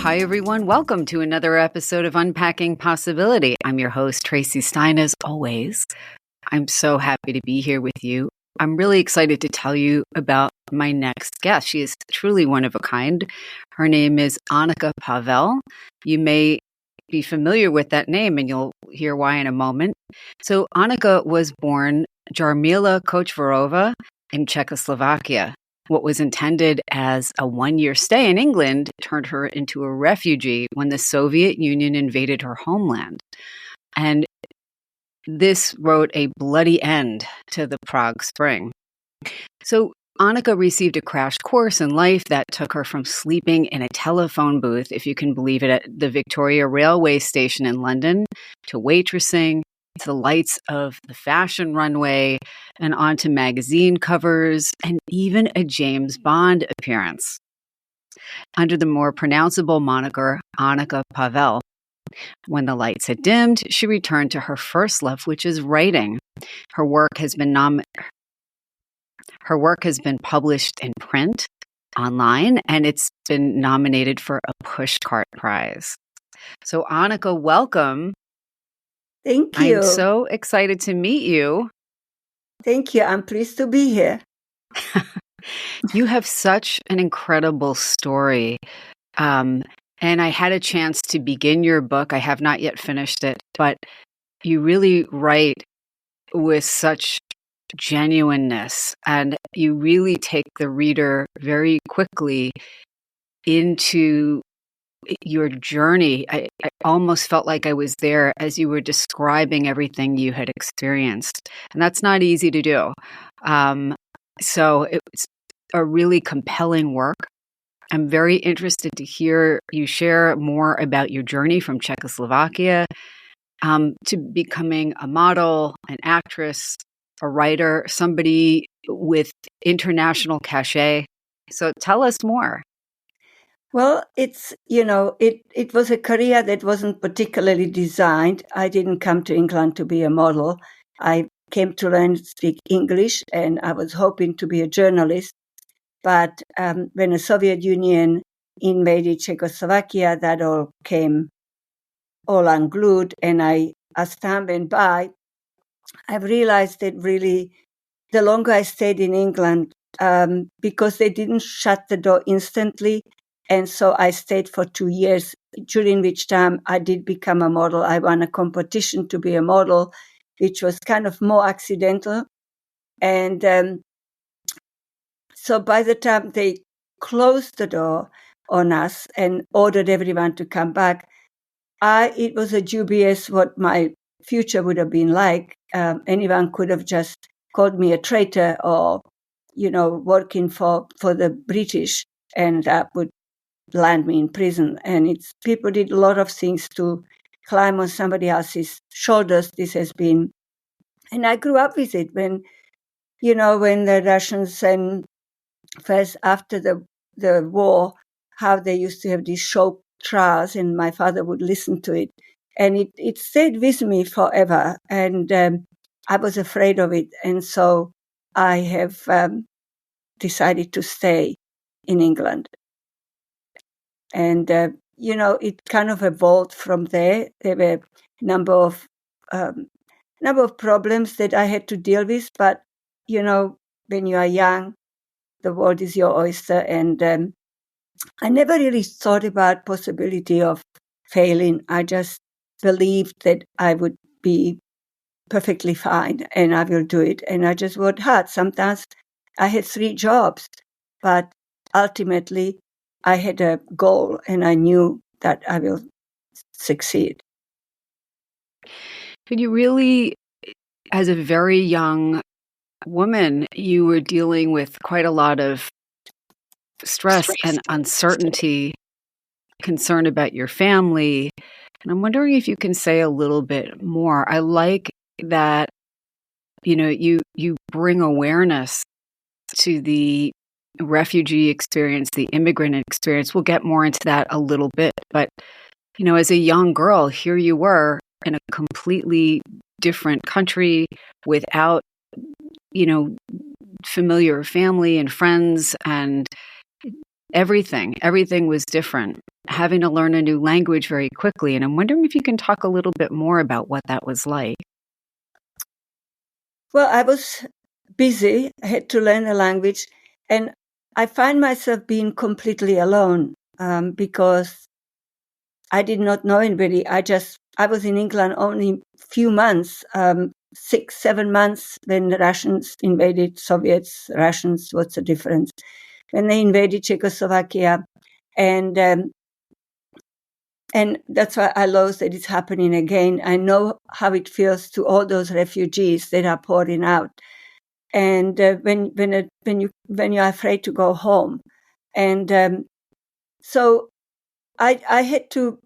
Hi, everyone. Welcome to another episode of Unpacking Possibility. I'm your host, Traci Stein, as always. I'm so happy to be here with you. I'm really excited to tell you about my next guest. She is truly one of a kind. Her name is Anika Pavel. You may be familiar with that name, and you'll hear why in a moment. So Anika was born Jarmila Kochvarova in Czechoslovakia. What was intended as a one-year stay in England turned her into a refugee when the Soviet Union invaded her homeland. And this wrote a bloody end to the Prague Spring. So Anika received a crash course in life that took her from sleeping in a telephone booth, if you can believe it, at the Victoria Railway Station in London, to waitressing, to the lights of the fashion runway, and onto magazine covers, and even a James Bond appearance. Under the more pronounceable moniker Anika Pavel. When the lights had dimmed, she returned to her first love, which is writing. Her work has been published in print, online, and it's been nominated for a Pushcart Prize. So Anika, welcome. Thank you. I'm so excited to meet you. Thank you. I'm pleased to be here. You have such an incredible story. And I had a chance to begin your book. I have not yet finished it, but you really write with such genuineness, and you really take the reader very quickly into your journey. I almost felt like I was there as you were describing everything you had experienced. And that's not easy to do. So it's a really compelling work. I'm very interested to hear you share more about your journey from Czechoslovakia to becoming a model, an actress, a writer, somebody with international cachet. So tell us more. Well, it was a career that wasn't particularly designed. I didn't come to England to be a model. I came to learn to speak English, and I was hoping to be a journalist. But when the Soviet Union invaded Czechoslovakia, that all came all unglued. And as time went by, I've realized that really the longer I stayed in England, because they didn't shut the door instantly, and so I stayed for 2 years, during which time I did become a model. I won a competition to be a model, which was kind of more accidental. And so by the time they closed the door on us and ordered everyone to come back, it was a dubious what my future would have been like. Anyone could have just called me a traitor or, working for the British, and that would land me in prison. And people did a lot of things to climb on somebody else's shoulders. This has been, and I grew up with it when the Russians, and first after the war, how they used to have these show trials, and my father would listen to it. And it stayed with me forever. And I was afraid of it. And so I have decided to stay in England. And, it kind of evolved from there. There were a number of problems that I had to deal with. But, when you are young, the world is your oyster. And I never really thought about possibility of failing. I just believed that I would be perfectly fine and I will do it. And I just worked hard. Sometimes I had 3 jobs, but ultimately I had a goal and I knew that I will succeed. Could you really, as a very young woman, you were dealing with quite a lot of stress and uncertainty, concern about your family. And I'm wondering if you can say a little bit more. I like that, you bring awareness to the refugee experience, the immigrant experience. We'll get more into that a little bit. But, as a young girl, here you were in a completely different country without, familiar family and friends, and everything was different. having to learn a new language very quickly. And I'm wondering if you can talk a little bit more about what that was like. Well, I was busy. I had to learn a language, and I find myself being completely alone because I did not know anybody. I was in England only a few months, 6, 7 months when the Russians invaded Russians, what's the difference? When they invaded Czechoslovakia. And that's why I love that it's happening again. I know how it feels to all those refugees that are pouring out. And when you're afraid to go home. And so I had to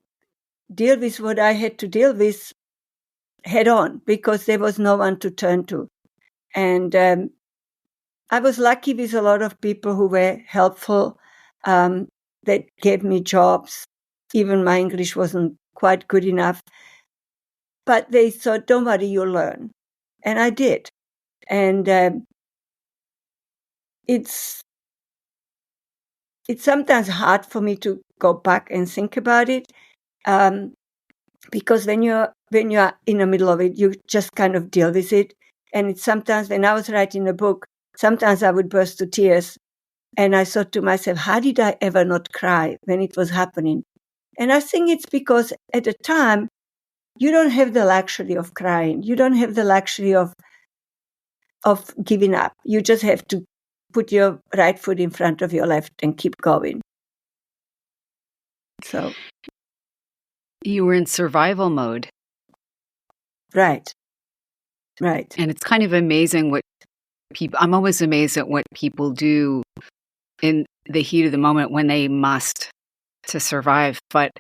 deal with what I had to deal with head on because there was no one to turn to. And I was lucky with a lot of people who were helpful, that gave me jobs. Even my English wasn't quite good enough. But they thought, don't worry, you'll learn. And I did. And it's sometimes hard for me to go back and think about it, because when you're in the middle of it, you just kind of deal with it. And it's sometimes when I was writing a book, sometimes I would burst to tears. And I thought to myself, how did I ever not cry when it was happening? And I think it's because at the time, you don't have the luxury of crying. You don't have the luxury of giving up. You just have to put your right foot in front of your left and keep going. So You were in survival mode. Right. And it's kind of amazing I'm always amazed at what people do in the heat of the moment when they must to survive. But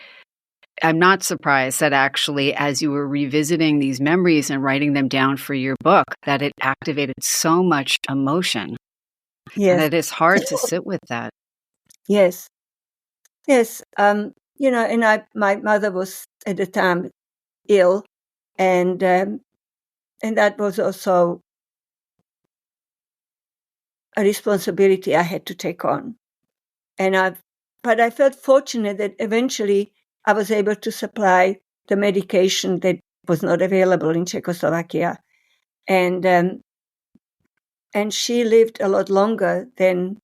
I'm not surprised that actually, as you were revisiting these memories and writing them down for your book, that it activated so much emotion. Yes. And it is hard to sit with that. Yes. And my mother was at the time ill, and that was also a responsibility I had to take on. But I felt fortunate that eventually I was able to supply the medication that was not available in Czechoslovakia, and she lived a lot longer than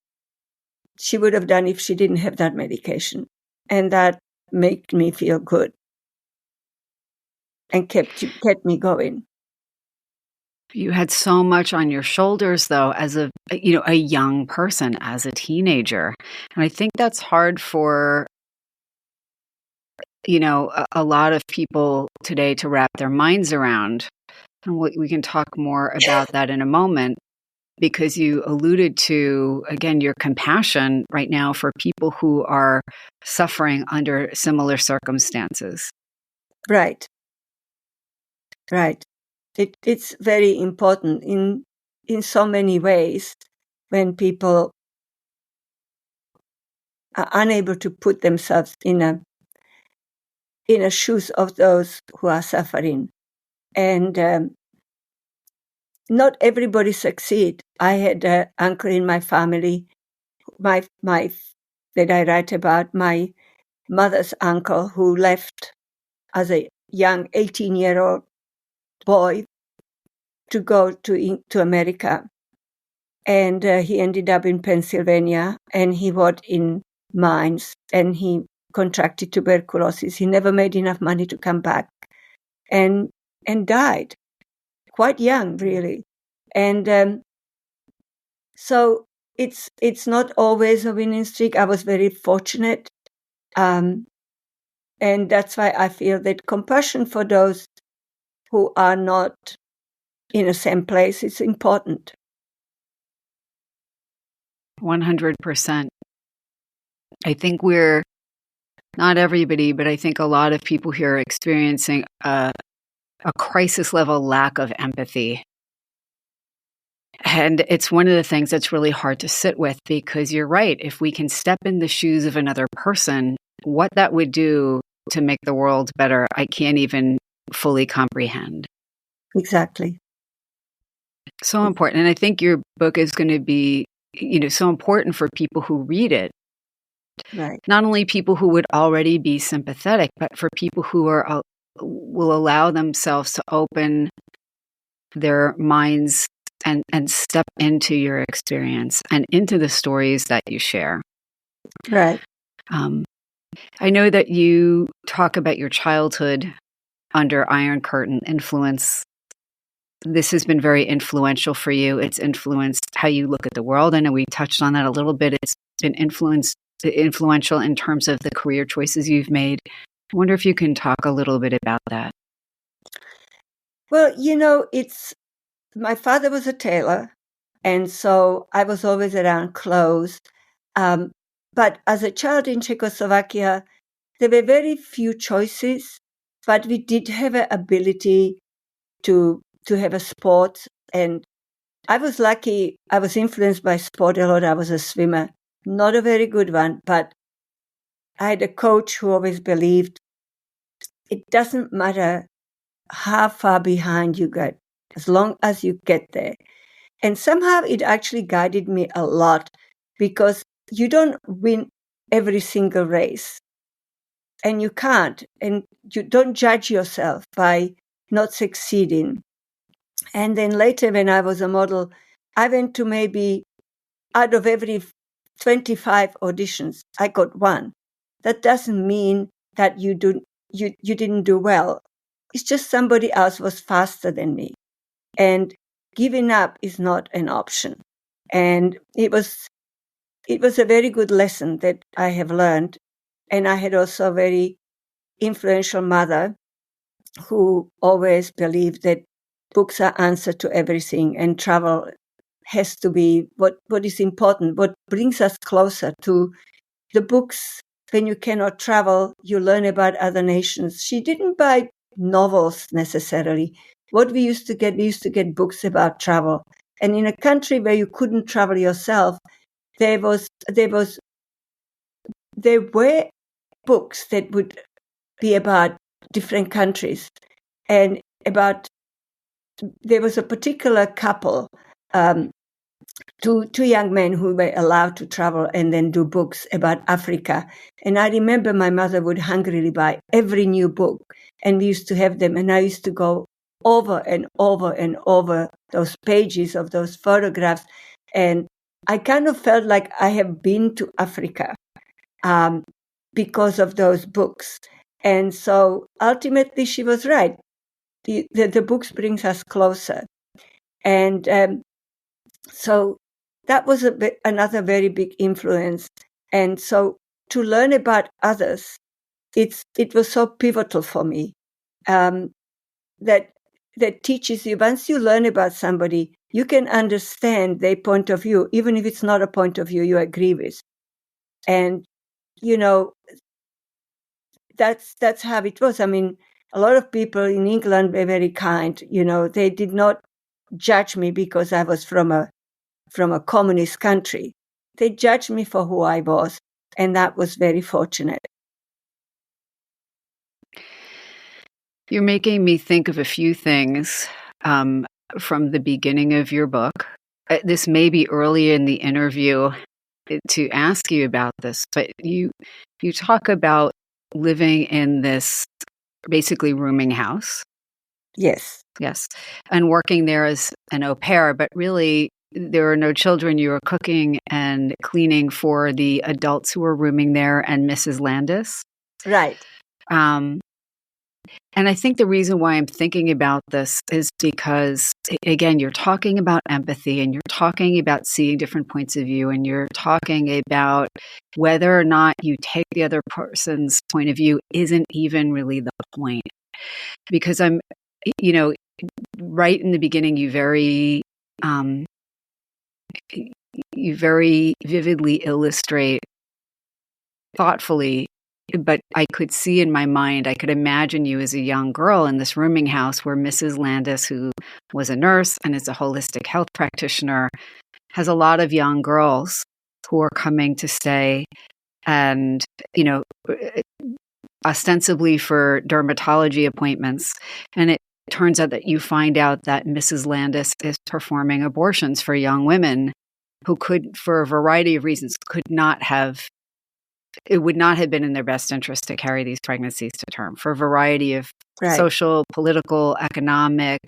she would have done if she didn't have that medication, and that made me feel good and kept me going. You had so much on your shoulders, though, as a young person, as a teenager. And I think that's hard for, a lot of people today to wrap their minds around. And we can talk more about that in a moment, because you alluded to, again, your compassion right now for people who are suffering under similar circumstances. Right. It's very important in so many ways when people are unable to put themselves in a shoes of those who are suffering. And not everybody succeed. I had an uncle in my family, my that I write about, my mother's uncle, who left as a young 18-year-old boy to go to America. And he ended up in Pennsylvania, and he worked in mines, and he contracted tuberculosis. He never made enough money to come back, and died quite young, really. And so it's not always a winning streak. I was very fortunate, and that's why I feel that compassion for those who are not in the same place is important. 100%. I think not everybody, but I think a lot of people here are experiencing a crisis level lack of empathy. And it's one of the things that's really hard to sit with, because you're right. If we can step in the shoes of another person, what that would do to make the world better, I can't even fully comprehend. Exactly. So important. And I think your book is going to be, so important for people who read it, Right. not only people who would already be sympathetic, but for people who will allow themselves to open their minds and step into your experience and into the stories that you share. Right. I know that you talk about your childhood under Iron Curtain influence. This has been very influential for you. It's influenced how you look at the world. I know we touched on that a little bit. It's been influential in terms of the career choices you've made. I wonder if you can talk a little bit about that. Well, my father was a tailor, and so I was always around clothes. But as a child in Czechoslovakia, there were very few choices, but we did have an ability to have a sport. And I was lucky. I was influenced by sport a lot. I was a swimmer, not a very good one, but I had a coach who always believed it doesn't matter how far behind you get, as long as you get there. And somehow it actually guided me a lot, because you don't win every single race, and you can't, and you don't judge yourself by not succeeding. And then later, when I was a model, I went to maybe out of every 25 auditions, I got one. That doesn't mean that you didn't do well. It's just somebody else was faster than me. And giving up is not an option. And it was a very good lesson that I have learned. And I had also a very influential mother who always believed that books are answer to everything, and travel has to be what is important, what brings us closer to the books. When you cannot travel, you learn about other nations. She didn't buy novels necessarily. What we used to get books about travel. And in a country where you couldn't travel yourself, there were books that would be about different countries, and there was a particular couple, two young men who were allowed to travel and then do books about Africa. And I remember my mother would hungrily buy every new book, and we used to have them, and I used to go over and over and over those pages of those photographs, and I kind of felt like I have been to Africa because of those books. And so ultimately she was right. The books brings us closer. And so that was another very big influence. And so to learn about others, it was so pivotal for me. That teaches you, once you learn about somebody, you can understand their point of view, even if it's not a point of view you agree with. And, that's how it was. I mean, a lot of people in England were very kind. They did not judge me because I was from a communist country. They judged me for who I was, and that was very fortunate. You're making me think of a few things from the beginning of your book. This may be early in the interview to ask you about this, but you talk about living in this basically rooming house. Yes. Yes. And working there as an au pair, but really there were no children. You were cooking and cleaning for the adults who were rooming there and Mrs. Landis. Right. And I think the reason why I'm thinking about this is because, again, you're talking about empathy, and you're talking about seeing different points of view, and you're talking about whether or not you take the other person's point of view isn't even really the point. Because I'm, right in the beginning, you very vividly illustrate thoughtfully, but I could see in my mind, I could imagine you as a young girl in this rooming house where Mrs. Landis, who was a nurse and is a holistic health practitioner, has a lot of young girls who are coming to stay and, ostensibly for dermatology appointments. And it turns out that you find out that Mrs. Landis is performing abortions for young women who could, for a variety of reasons, could not have it would not have been in their best interest to carry these pregnancies to term for a variety of Right. social, political, economic,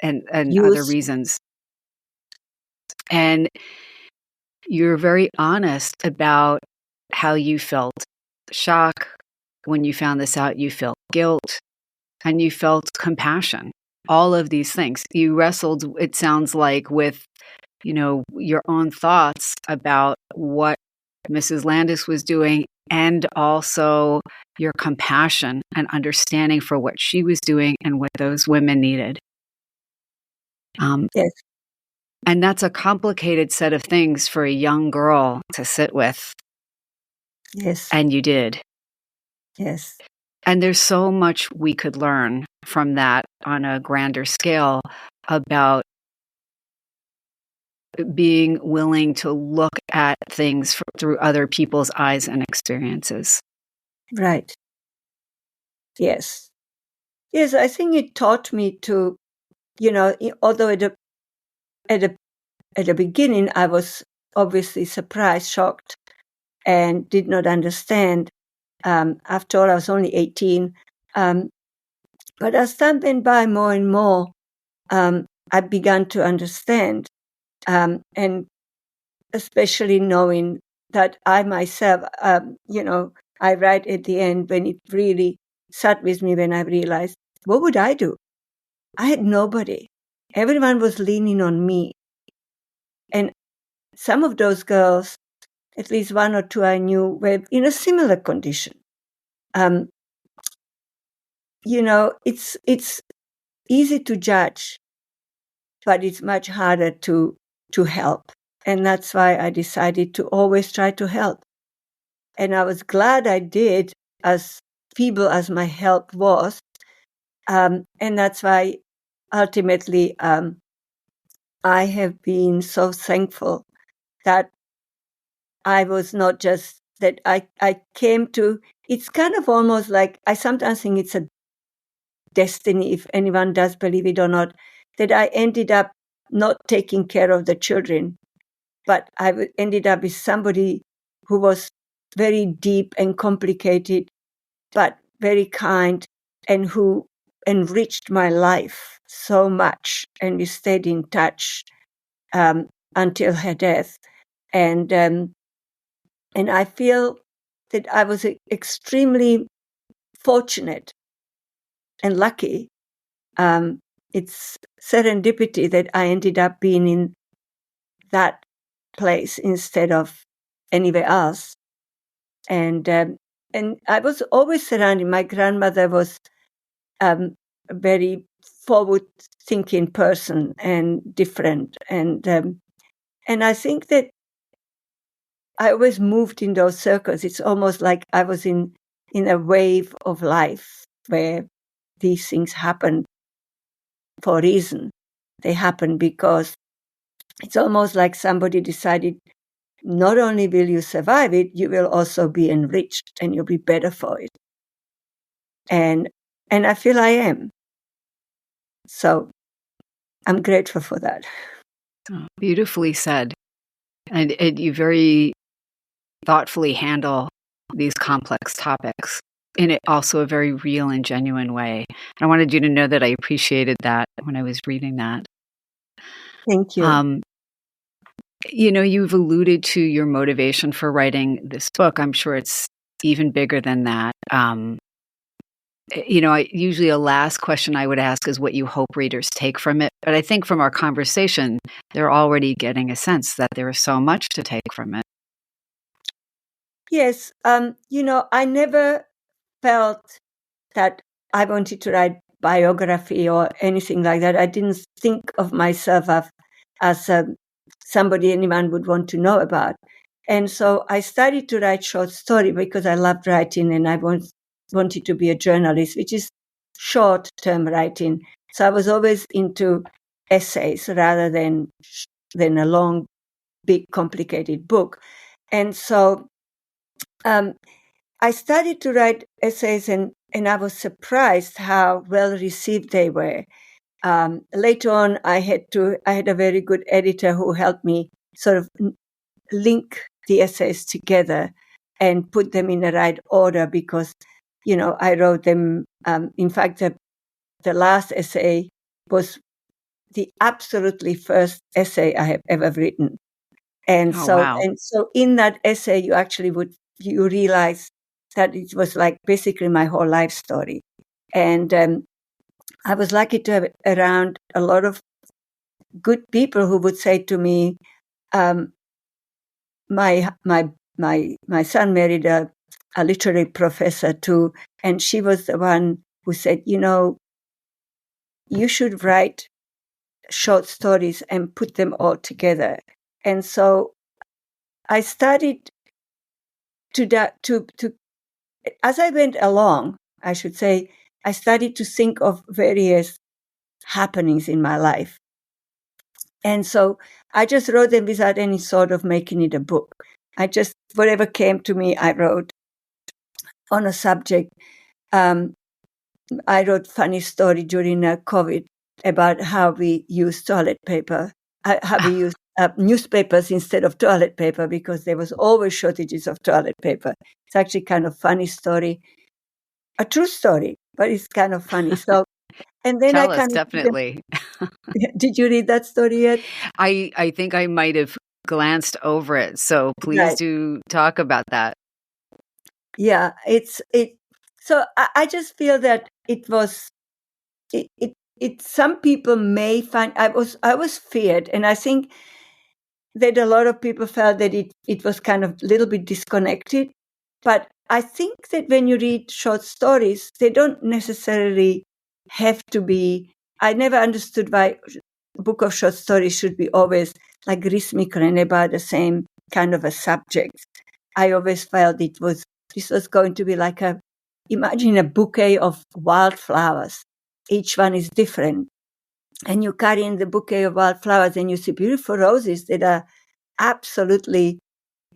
and other reasons. And you're very honest about how you felt shock when you found this out. You felt guilt and you felt compassion. All of these things. You wrestled, it sounds like, with, your own thoughts about what Mrs. Landis was doing, and also your compassion and understanding for what she was doing and what those women needed. Yes. And that's a complicated set of things for a young girl to sit with. Yes. And you did. Yes. And there's so much we could learn from that on a grander scale about being willing to look at things through other people's eyes and experiences. Right. Yes. Yes, I think it taught me to, although at the beginning I was obviously surprised, shocked, and did not understand. After all, I was only 18. But as time went by more and more, I began to understand, and especially knowing that I myself, I write at the end when it really sat with me when I realized, what would I do? I had nobody. Everyone was leaning on me. And some of those girls, at least one or two I knew, were in a similar condition. It's easy to judge, but it's much harder to help. And that's why I decided to always try to help. And I was glad I did, as feeble as my help was. And that's why ultimately I have been so thankful that I was not just, that I came to, it's kind of almost like, I sometimes think it's a destiny, if anyone does believe it or not, that I ended up not taking care of the children, but I ended up with somebody who was very deep and complicated, but very kind, and who enriched my life so much. And we stayed in touch until her death. And I feel that I was extremely fortunate and lucky. It's serendipity that I ended up being in that place instead of anywhere else. And I was always surrounded. My grandmother was a very forward-thinking person and different. And I think that I always moved in those circles. It's almost like I was in a wave of life where these things happen for a reason. They happen because it's almost like somebody decided, not only will you survive it, you will also be enriched and you'll be better for it. And I feel I am. So I'm grateful for that. Oh, beautifully said. And you very thoughtfully handle these complex topics in also a very real and genuine way. And I wanted you to know that I appreciated that when I was reading that. Thank you. You've alluded to your motivation for writing this book. I'm sure it's even bigger than that. Usually a last question I would ask is what you hope readers take from it. But I think from our conversation, they're already getting a sense that there is so much to take from it. Yes. I never felt that I wanted to write biography or anything like that. I didn't think of myself as somebody anyone would want to know about. And so I started to write short story because I loved writing and I wanted to be a journalist, which is short-term writing. So I was always into essays rather than a long, big, complicated book. And so I started to write essays and I was surprised how well received they were. Later on, I had a very good editor who helped me sort of link the essays together. and put them in the right order because, I wrote them. In fact, the last essay was the absolutely first essay I have ever written. And Oh, so, wow. in that essay, you realize that it was like basically my whole life story. And I was lucky to have around a lot of good people who would say to me, um, my son married a literary professor too, and she was the one who said, you should write short stories and put them all together. And so I started to as I went along, I should say, I started to think of various happenings in my life. And so I just wrote them without any sort of making it a book. Whatever came to me, I wrote on a subject. I wrote funny story during COVID about how we use toilet paper, how we use newspapers instead of toilet paper because there was always shortages of toilet paper. It's actually kind of funny story, a true story, but it's kind of funny. So, and then I Tell us, kind of definitely. did you read that story yet? I think I might have glanced over it, so please Right. do talk about that. Yeah, so I just feel that some people may find I was feared, and I think that a lot of people felt that it was kind of a little bit disconnected. But I think that when you read short stories, they don't necessarily have to be. I never understood why a book of short stories should be always like rhythmical and about the same kind of a subject. I always felt this was going to be like imagine a bouquet of wildflowers. Each one is different. And you carry in the bouquet of wildflowers and you see beautiful roses that are absolutely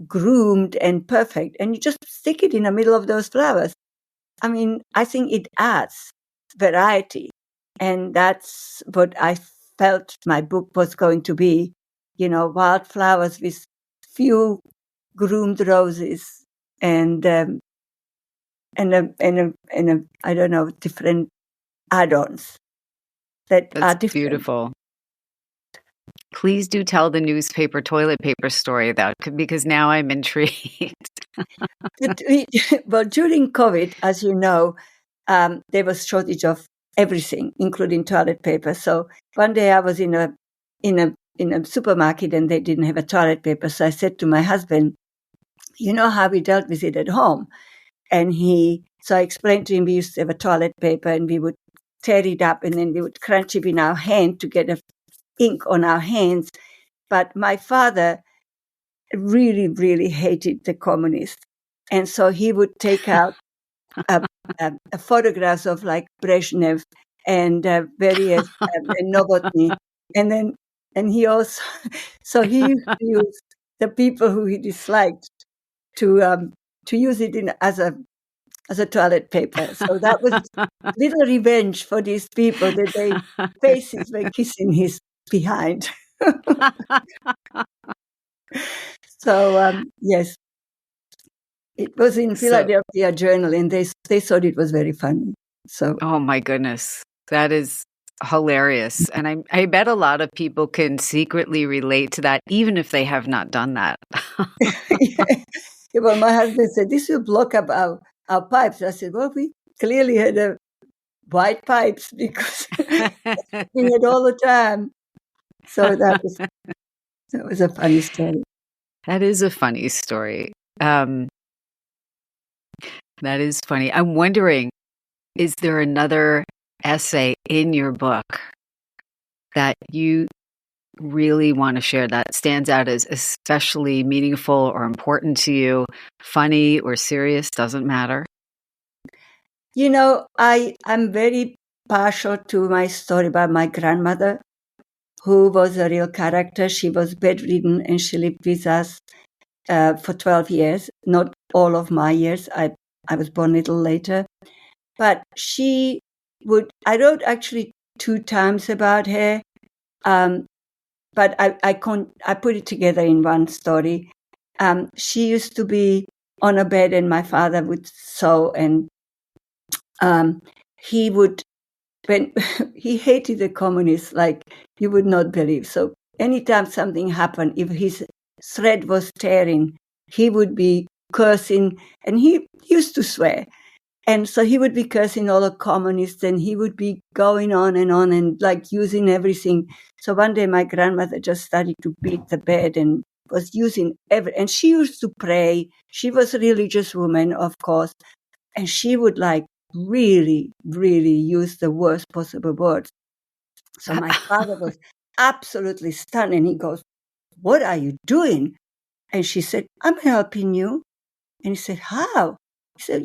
groomed and perfect. And you just stick it in the middle of those flowers. I mean, I think it adds variety. And that's what I felt my book was going to be, wildflowers with few groomed roses and I don't know, different add-ons that That's are different. beautiful. Please do tell the newspaper toilet paper story, though, because now I'm intrigued. Well, during COVID, as you know, there was shortage of everything, including toilet paper. So one day I was in a supermarket and they didn't have a toilet paper. So I said to my husband, "You know how we dealt with it at home?" And so I explained to him we used to have a toilet paper and we would tear it up and then we would crunch it in our hand to get ink on our hands. But my father really, really hated the communists. And so he would take out photographs of like Brezhnev and various and Novotny. And he also, so he used to use the people who he disliked to use it as a toilet paper. So that was little revenge for these people that their faces were kissing his behind. So yes, it was in So, Philadelphia Journal, and they thought it was very funny. So oh my goodness, that is hilarious. And I bet a lot of people can secretly relate to that, even if they have not done that. yeah, well, my husband said, "This will block up our pipes." I said, "Well, we clearly had white pipes because we had all the time." So that was a funny story. That is a funny story. Um, that is funny. I'm wondering, is there another essay in your book that you really want to share that stands out as especially meaningful or important to you, funny or serious, doesn't matter? I'm very partial to my story about my grandmother, who was a real character. She was bedridden and she lived with us for 12 years, not all of my years. I was born a little later. But I wrote actually 2 times about her, but I put it together in one story. She used to be on a bed and my father would sew, and he would, when he hated the communists like you would not believe. So anytime something happened, if his thread was tearing, he would be cursing, and he used to swear. And so he would be cursing all the communists, and he would be going on and like using everything. So one day my grandmother just started to beat the bed and was using and she used to pray. She was a religious woman, of course, and she would like really, really use the worst possible words. So my father was absolutely stunned, and he goes, "What are you doing?" And she said, "I'm helping you." And he said, "How?" He said,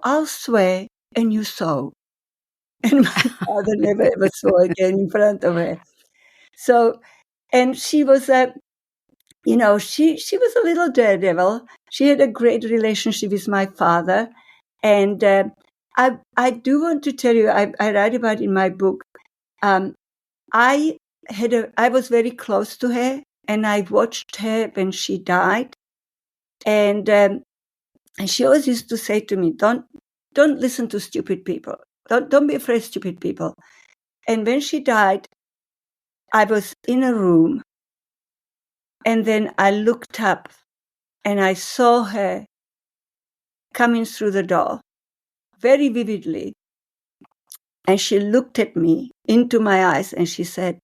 "I'll swear and you sew." And my father never ever saw again in front of her. So, and she was she was a little daredevil. She had a great relationship with my father. And I do want to tell you, I write about in my book, I was very close to her, and I watched her when she died. And she always used to say to me, don't listen to stupid people. Don't be afraid of stupid people. And when she died, I was in a room, and then I looked up and I saw her coming through the door very vividly. And she looked at me into my eyes and she said,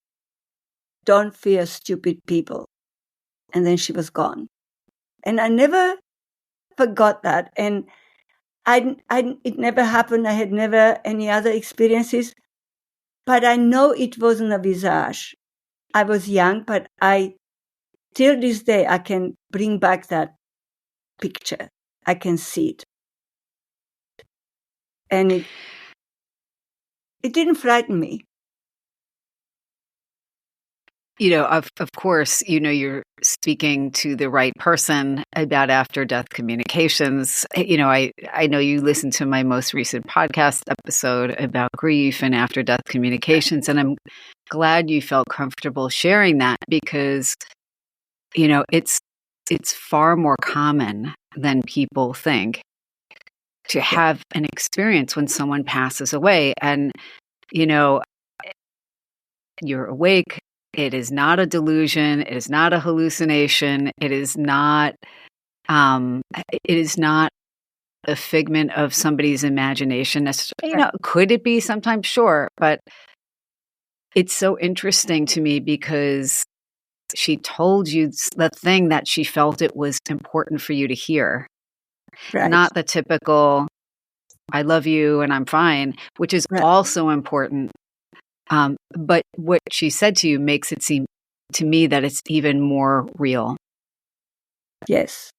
"Don't fear stupid people." And then she was gone. And I never forgot that. And it never happened. I had never any other experiences. But I know it wasn't a visage. I was young, but till this day, I can bring back that picture. I can see it. And it didn't frighten me. Of course, you're speaking to the right person about after-death communications. I know you listened to my most recent podcast episode about grief and after-death communications, and I'm glad you felt comfortable sharing that because, it's far more common than people think to have an experience when someone passes away. And, you're awake. It is not a delusion. It is not a hallucination. It is not a figment of somebody's imagination. Could it be sometimes? Sure. But it's so interesting to me because she told you the thing that she felt it was important for you to hear. Right. Not the typical, "I love you and I'm fine," which is also important. But what she said to you makes it seem to me that it's even more real. Yes.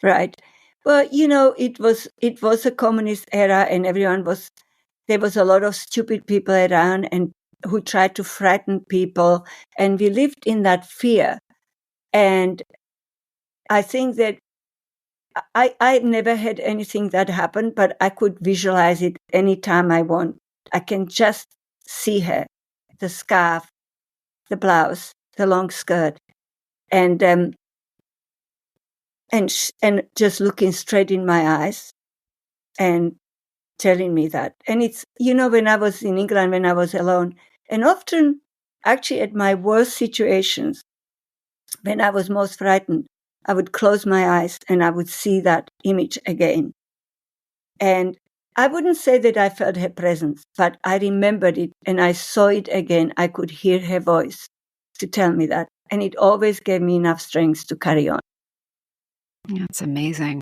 Right. Well, it was a communist era, and there was a lot of stupid people around and who tried to frighten people, and we lived in that fear. And I think that I've never had anything that happened, but I could visualize it anytime I want. I can just see her, the scarf, the blouse, the long skirt, and just looking straight in my eyes and telling me that. And it's, when I was in England, when I was alone, and often actually at my worst situations, when I was most frightened, I would close my eyes and I would see that image again. And I wouldn't say that I felt her presence, but I remembered it and I saw it again. I could hear her voice to tell me that. And it always gave me enough strength to carry on. That's amazing.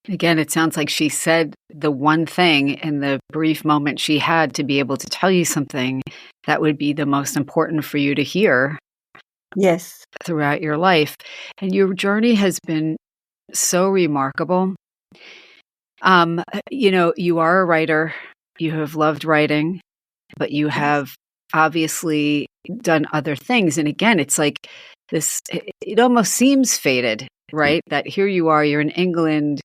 Again, it sounds like she said the one thing in the brief moment she had to be able to tell you something that would be the most important for you to hear. Yes. Throughout your life. And your journey has been so remarkable. You are a writer. You have loved writing, but you have obviously done other things. And again, it's like this, it almost seems fated, right? That here you are, you're in England,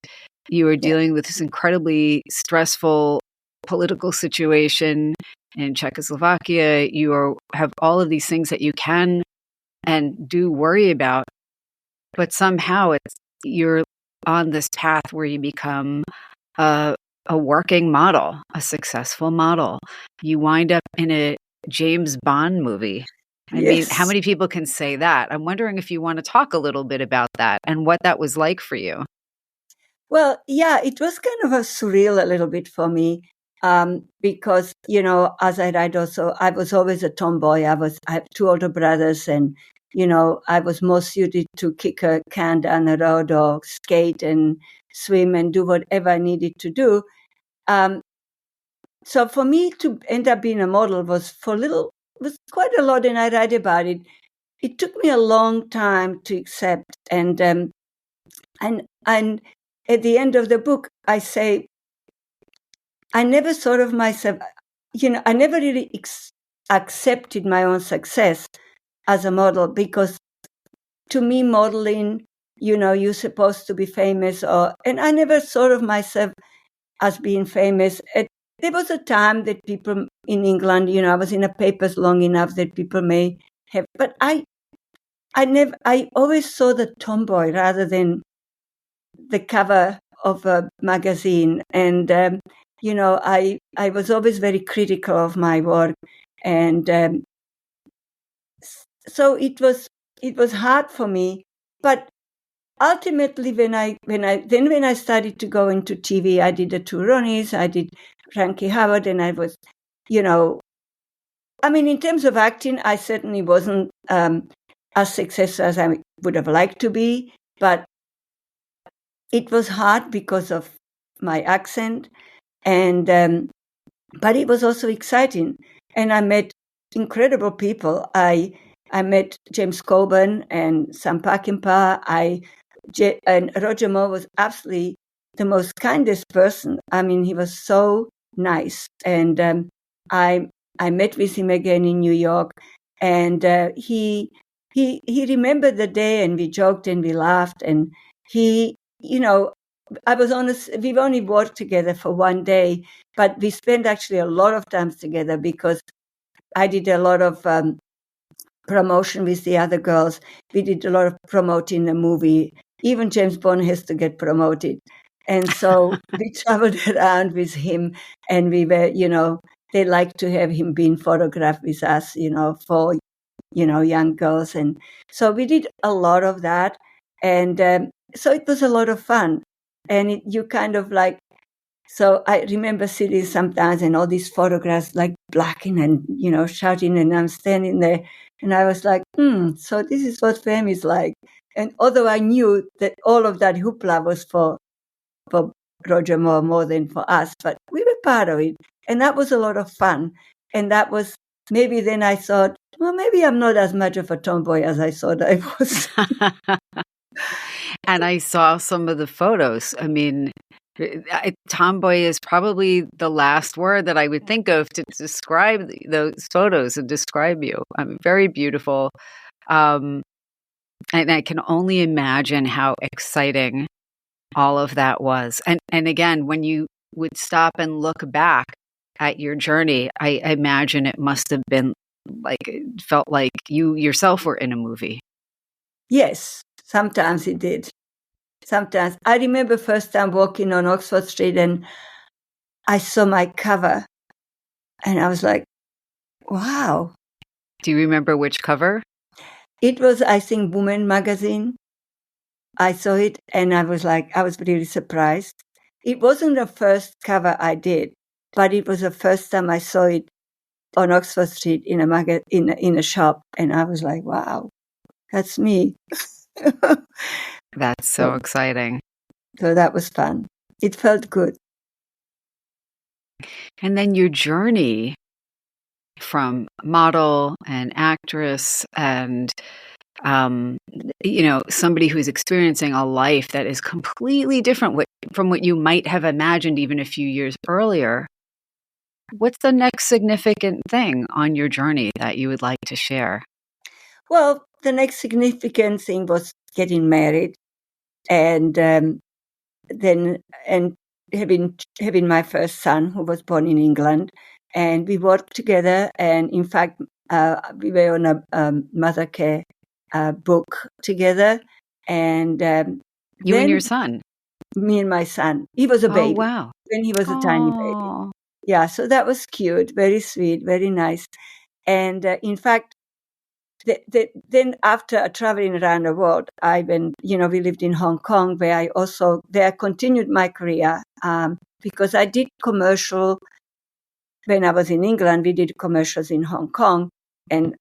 you are dealing with this incredibly stressful political situation in Czechoslovakia. You have all of these things that you can and do worry about. but somehow you're on this path where you become a working model, a successful model. You wind up in a James Bond movie. I mean, how Yes. many people can say that? I'm wondering if you want to talk a little bit about that and what that was like for you. Well, yeah, it was kind of a surreal a little bit for me, because, as I write also, I was always a tomboy. I have two older brothers, and, I was more suited to kick a can down the road or skate and swim and do whatever I needed to do. Um, so for me to end up being a model was quite a lot, and I write about it. It took me a long time to accept, and at the end of the book, I say, I never thought of myself, I never really accepted my own success as a model, because to me, modeling, you're supposed to be famous, and I never thought of myself as being famous. There was a time that people in England, I was in the papers long enough that people may have, but I always saw the tomboy rather than the cover of a magazine. And, I was always very critical of my work. And so it was hard for me. But ultimately, when I started to go into TV, I did the two Ronnies, I did Frankie Howard, and I was, in terms of acting, I certainly wasn't as successful as I would have liked to be, but it was hard because of my accent, and but it was also exciting, and I met incredible people. I met James Coburn and Sam Peckinpah. And Roger Moore was absolutely the most kindest person. I mean, he was so nice, and I met with him again in New York, and he remembered the day, and we joked and we laughed, and he, I was honest, we've only worked together for one day, but we spent actually a lot of times together because I did a lot of promotion with the other girls. We did a lot of promoting the movie. Even James Bond has to get promoted. And so we traveled around with him, and we were, they like to have him being photographed with us, for, young girls. And so we did a lot of that. And so it was a lot of fun. And you kind of like, so I remember sitting sometimes and all these photographs like blacking and, shouting, and I'm standing there and I was like, so this is what fame is like. And although I knew that all of that hoopla was for Roger Moore more than for us, but we were part of it. And that was a lot of fun. And that was, maybe then I thought, well, maybe I'm not as much of a tomboy as I thought I was. And I saw some of the photos. I mean, tomboy is probably the last word that I would think of to describe those photos and describe you. I mean, very beautiful. And I can only imagine how exciting all of that was. And again, when you would stop and look back at your journey, I imagine it must have been it felt like you yourself were in a movie. Yes, sometimes it did. Sometimes. I remember first time walking on Oxford Street and I saw my cover and I was like, wow. Do you remember which cover? It was, I think, Woman magazine. I saw it and I was really surprised. It wasn't the first cover I did, but it was the first time I saw it on Oxford Street in a shop, and I was like, wow, that's me. That's so exciting. So that was fun. It felt good. And then your journey from model and actress and somebody who's experiencing a life that is completely different from what you might have imagined even a few years earlier. What's the next significant thing on your journey that you would like to share? Well, the next significant thing was getting married, and then having my first son, who was born in England, and we worked together. And in fact, we were on a mother care book together, And You and then your son. me and my son, he was a Oh, baby wow. when he was a tiny baby. Oh, Yeah, so that was cute, very sweet, very nice. And in fact, then after traveling around the world, I went, we lived in Hong Kong, where I continued my career because I did commercial. When I was in England, we did commercials in Hong Kong, and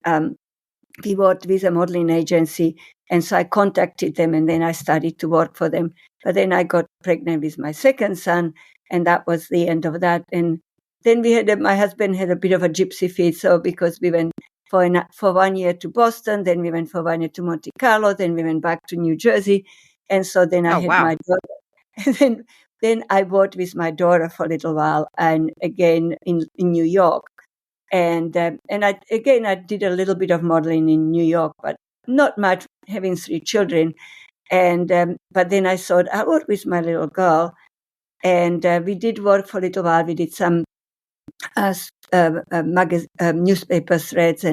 we worked with a modeling agency. And so I contacted them, and then I started to work for them. But then I got pregnant with my second son, and that was the end of that. And then my husband had a bit of a gypsy fit, so because we went for 1 year to Boston, then we went for 1 year to Monte Carlo, then we went back to New Jersey, and so then I oh, had wow. my daughter. And then I worked with my daughter for a little while, and again in New York. And I did a little bit of modeling in New York, but not much, having 3 children. And but then I thought I worked with my little girl, and we did work for a little while. We did some newspaper threads,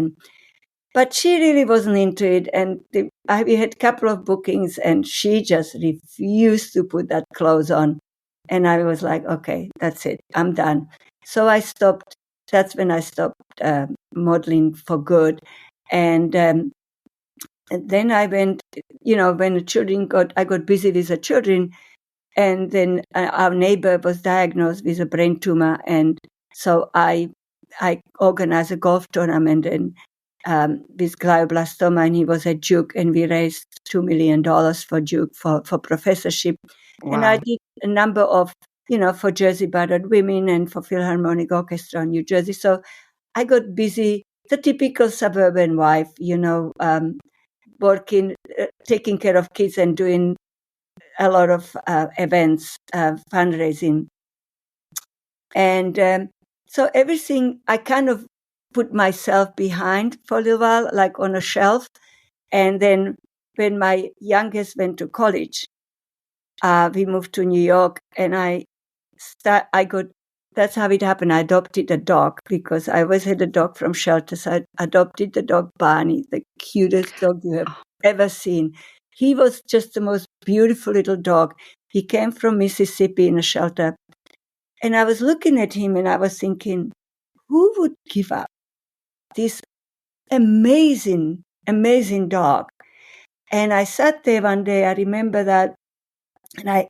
but she really wasn't into it. And we had a couple of bookings, and she just refused to put that clothes on. And I was like, okay, that's it, I'm done. So I stopped. That's when I stopped modeling for good. And then I went, when the children I got busy with the children. And then our neighbor was diagnosed with a brain tumor. And so I organized a golf tournament with glioblastoma, and he was at Duke, and we raised $2 million for Duke for professorship. Wow. And I did a number of, for Jersey Battered Women and for Philharmonic Orchestra in New Jersey. So I got busy, the typical suburban wife, working, taking care of kids and doing a lot of events, fundraising. And so everything, I kind of put myself behind for a little while, like on a shelf. And then when my youngest went to college, we moved to New York, and that's how it happened. I adopted a dog because I always had a dog from shelter. So I adopted the dog Barney, the cutest dog you have ever seen. He was just the most beautiful little dog. He came from Mississippi in a shelter. And I was looking at him and I was thinking, who would give up this amazing, amazing dog? And I sat there one day, I remember that, and I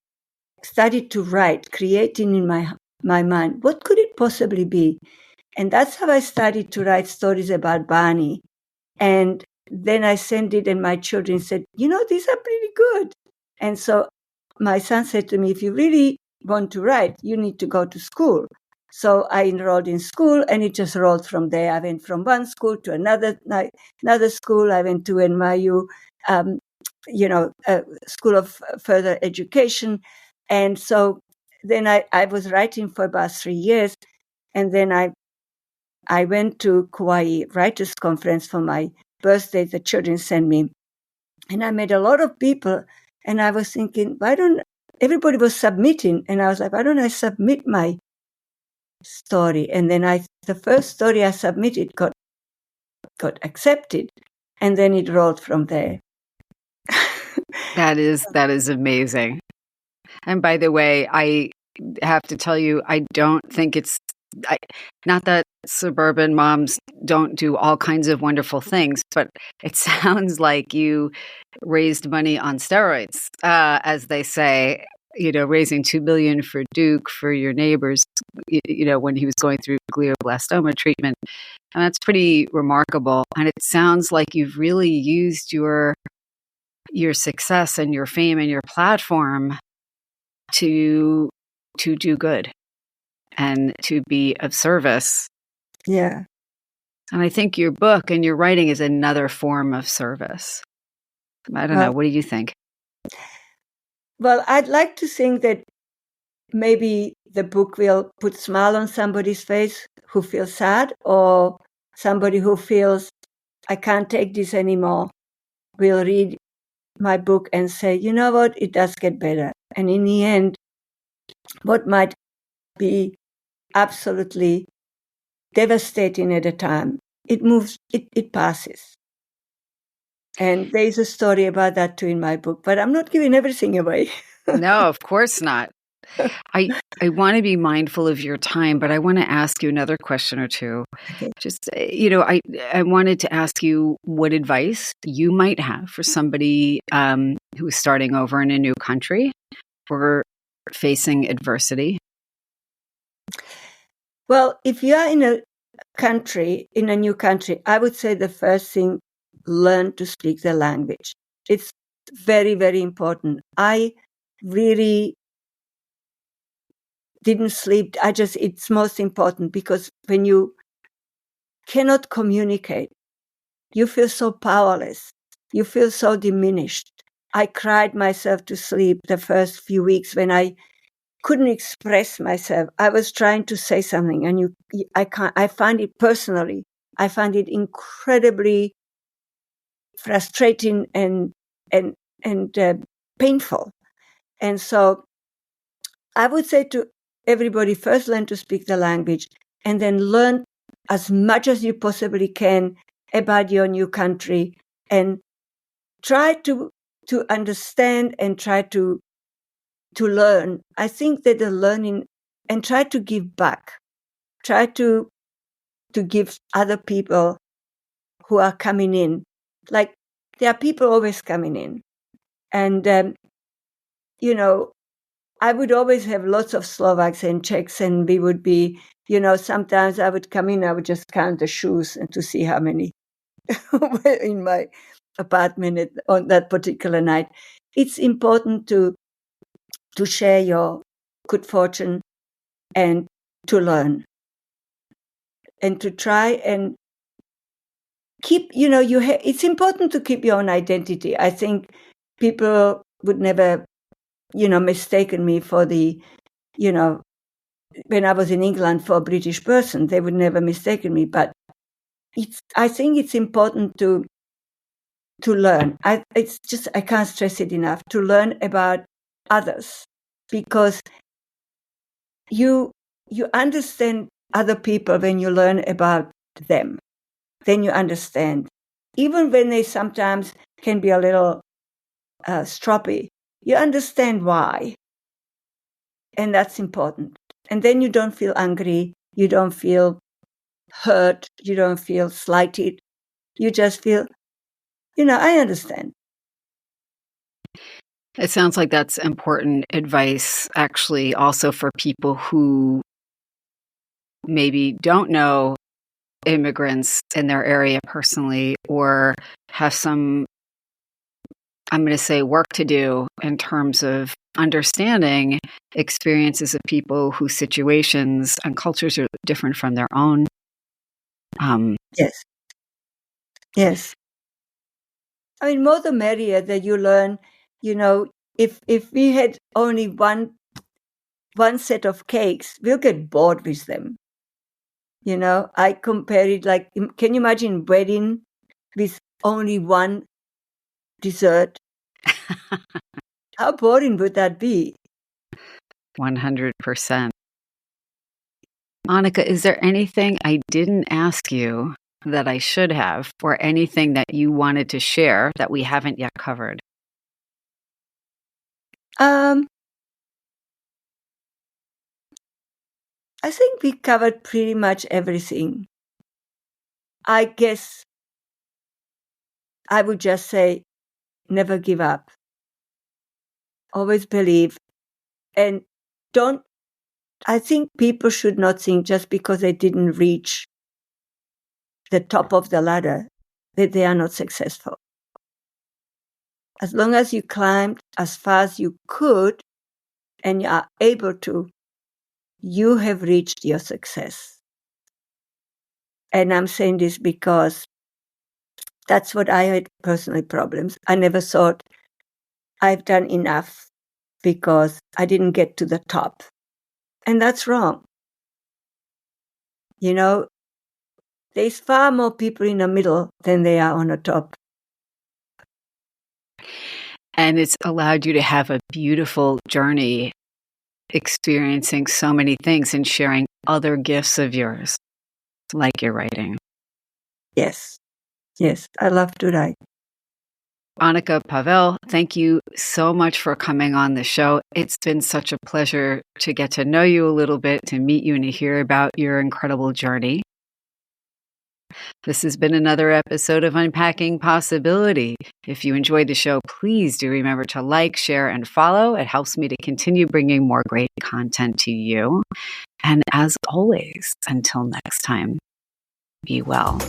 started to write, creating in my mind, what could it possibly be? And that's how I started to write stories about Barney. And then I sent it, and my children said, these are pretty good. And so my son said to me, if you really want to write, you need to go to school. So I enrolled in school, and it just rolled from there. I went from one school to another school. I went to NYU, School of Further Education. And so then I was writing for about 3 years. And then I went to Kauai Writers Conference for my birthday. The children sent me. And I met a lot of people. And I was thinking, everybody was submitting. And I was like, why don't I submit my story? And then the first story I submitted got accepted. And then it rolled from there. That is amazing. And by the way, I have to tell you, I don't think not that suburban moms don't do all kinds of wonderful things, but it sounds like you raised money on steroids, as they say, raising $2 billion for Duke, for your neighbors, when he was going through glioblastoma treatment. And that's pretty remarkable. And it sounds like you've really used your success and your fame and your platform to do good and to be of service. Yeah. And I think your book and your writing is another form of service. I don't know. What do you think? Well, I'd like to think that maybe the book will put a smile on somebody's face who feels sad, or somebody who feels, I can't take this anymore, will read my book and say, you know what, it does get better. And in the end, what might be absolutely devastating at a time, it moves, it passes. And there's a story about that too in my book, but I'm not giving everything away. No, of course not. I want to be mindful of your time, but I want to ask you another question or two. Okay. Just, I wanted to ask you what advice you might have for somebody who's starting over in a new country or facing adversity. Well, if you are in a new country, I would say the first thing, learn to speak the language. It's very, very important. I really didn't sleep. It's most important because when you cannot communicate, you feel so powerless. You feel so diminished. I cried myself to sleep the first few weeks when I couldn't express myself. I was trying to say something, and I find it personally. I find it incredibly frustrating and painful. And so, I would say to everybody: first, learn to speak the language, and then learn as much as you possibly can about your new country, and try to understand and try to learn. I think that the learning, and try to give back. Try to give other people who are coming in. Like, there are people always coming in. And, I would always have lots of Slovaks and Czechs, and we would be, sometimes I would come in, I would just count the shoes and to see how many were in my apartment on that particular night. It's important to share your good fortune and to learn and to try and keep, it's important to keep your own identity. I think people would never, mistaken me for the, when I was in England, for a British person. They would never mistaken me. But I think it's important to learn. I can't stress it enough, to learn about others, because you understand other people when you learn about them. Then you understand, even when they sometimes can be a little stroppy. You understand why, and that's important. And then you don't feel angry, you don't feel hurt, you don't feel slighted. You just feel, I understand. It sounds like that's important advice, actually, also for people who maybe don't know immigrants in their area personally, or have some, I'm going to say, work to do in terms of understanding experiences of people whose situations and cultures are different from their own. Yes. Yes. I mean, more the merrier, that you learn, if we had only one set of cakes, we'll get bored with them. I compare it like, can you imagine wedding with only one dessert? How boring would that be? 100%. Anika, is there anything I didn't ask you that I should have, or anything that you wanted to share that we haven't yet covered? I think we covered pretty much everything. I guess I would just say, never give up. Always believe. And I think people should not think just because they didn't reach the top of the ladder that they are not successful. As long as you climbed as far as you could and you are able to, you have reached your success. And I'm saying this because that's what I had personally problems. I never thought I've done enough because I didn't get to the top. And that's wrong. There's far more people in the middle than there are on the top. And it's allowed you to have a beautiful journey, experiencing so many things and sharing other gifts of yours, like your writing. Yes. Yes, I love to write. Anika Pavel, thank you so much for coming on the show. It's been such a pleasure to get to know you a little bit, to meet you, and to hear about your incredible journey. This has been another episode of Unpacking Possibility. If you enjoyed the show, please do remember to like, share, and follow. It helps me to continue bringing more great content to you. And as always, until next time, be well.